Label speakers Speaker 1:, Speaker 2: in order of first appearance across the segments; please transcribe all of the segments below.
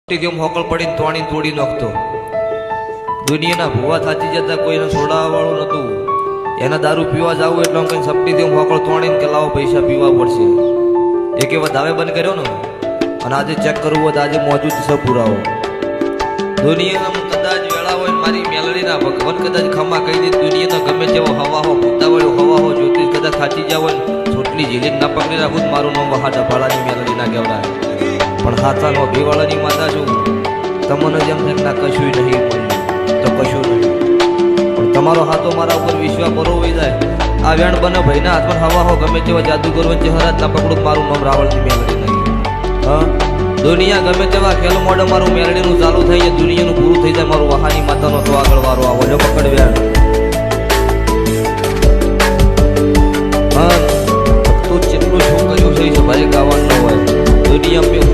Speaker 1: મોકલ પડીને તોડી તોડી નાખતો. દુનિયાના ભૂવા થાચી જતા કોઈને છોડાવવા વાળું નતું. એના દારૂ પીવા જવું એટલે કઈ સપટી મોકલ તોડીને કે લાવો પૈસા પીવા પડશે. એક એવા દાવે બંધ કર્યો ને અને આજે ચેક કરવું હોય તો આજે મોજૂદ છે પુરાવો. દુનિયામાં કદાચ વેળા હોય મારી મેલડીના ભગવાન કદાચ ખમા કહી દે. દુનિયાનો ગમે તેવો હવા હો ભૂતાવળ્યો હવા હો જ્યોતિષ કદાચ થાચી જાવ હોય છોટલી ઝીલી ના પકડી રાખું મારું નામ વહા ડભાળાની મેલડી ના કહેવાય. પણ હાથાનો ભીવાળાની માતા છું. તમને જેમ થાય ના કશું નહીં મળ્યું તો કશું નહીં. પણ તમારો હાથો મારા ઉપર વિશ્વાસ કરો હોઈ જાય. આ વેણ બને ભાઈના હાથમાં હવા હો ગમે તેવા જાદુ કરવો ચહેરા ના પકડું મારું નામ રાવળની મેલડી નહીં. હા દુનિયા ગમે તેવા ખેલ મોડે મારું મેલડીનું ચાલુ થઈ જાય. દુનિયાનું પૂરું થઈ જાય મારું વહાની માતાનો તો આગળ વારો આવો જો પકડ વેણ. હા તું જેટલું શું કર્યું છે ભાઈ ગાવાનું ન હોય. દુનિયા મેં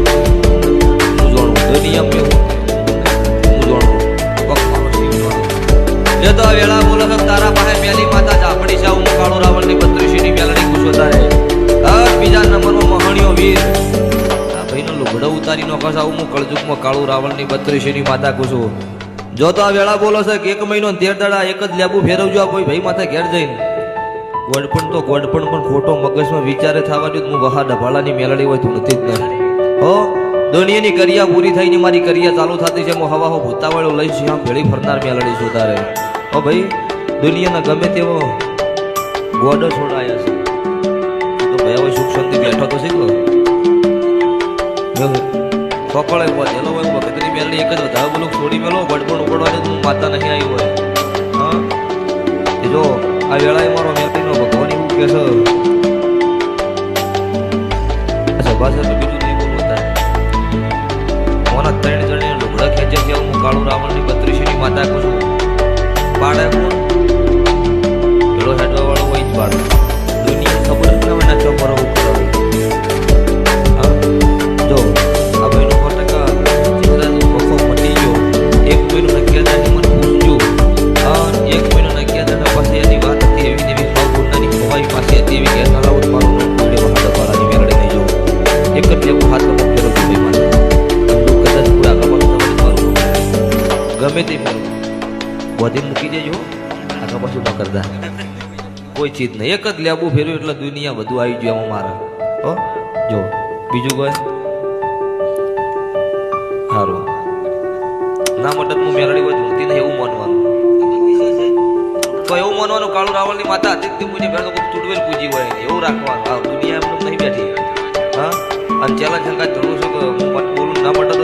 Speaker 1: દુનિયા મેં એ તો વેળા બોલો તો તારા પાસે મેલી માતા ઝાપડી છે. હું કાળો રાવણની 32ની મેલડી ગુસ્સો થાય. બીજા નંબરમાં મહણીઓ વીર આ ભાઈનો લુગડો ઉતારી નો કસા હું કળજુગમાં કાળો રાવણની 32ની માતા ગુસ્સો. જો તો આ વેળા બોલો છે કે 1 મહિનો 13 દાડા એક જ લેબુ ફેરવજો આ કોઈ ભાઈ માથે ઘેર જઈને. ગોડપણ તો ગોડપણ પણ ખોટો મગજમાં વિચારે થવા દઉં. હું વહા ડભાળાની મેલડી હોય તું નથી જ નહીં. હો દુનિયાની કરિયા પૂરી થઈને મારી કરિયા ચાલુ થતી છે. હું હવા હો ભૂતાવાળો લઈશ આમ ભેળી ફરનાર મેલડી સુધારે. હો ભાઈ દુનિયાના ગમે તેવો ગોડો છોડાયા છે તો ભાઈ હવે સુખ શાંતિ બેઠો તો શીખલો પકડે વધેલો હોય વખતની મેલડી એક જ વધારે બોલો છોડી મેલો ગડબડ ઉપડવા હું માતા નહીં આવી હોય. હા એ જો આ વેળાએ મારો મેલડીનો ભગવાન એવું કે છે સભા છે તો બીજું નહીં બોલવું તારે. મોના 3 જણે લુગડા ખેંચે છે. હું કાળો રાવણની 32ની માતા કહું છું. પાડે કોણ પેલો હેડવા વાળો હોય જ પાડે. દુનિયા ખબર જ ના હોય ના ચોપરો ઉપર જો આ ભાઈનો 100% વખો મટી ગયો. 1 મહિનો 11 દાડાની મને પૂછજો. 1 મહિનો 11 દાડા પાસે એની વાત હતી એવી એવી ગુનાની ખવાઈ પાસે હતી એવી કે લાવું મારું નામ જોડે વહાડા વાળાની મેળડી નહીં જવું. એક જ લેવું હાથ પગ ફેરો ભાઈ મારે કદાચ પૂરા કરવાનું મારું ગમે તે ફેરવું બધી મૂકી દેજો. આગળ પાછું ન કરતા કોઈ ચીજ નહીં. એક જ લેબુ ફેર્યું એટલે દુનિયા બધું આવી ગયું એમાં મારા. હો જો બીજું કોઈ સારું ના મદદ હું મેળડી હોય ધૂળતી નહીં એવું માનવાનું. તો એવું માનવાનું કાળુ રાવણની માતા હતી તે પૂજી ભેળ કોઈ ચૂડવેલ પૂજી હોય એવું રાખવાનું. આ દુનિયા એમ નહીં બેઠી. હા અને ચેલા જંગા ધૂળું છું કે હું બોલું ના મદદ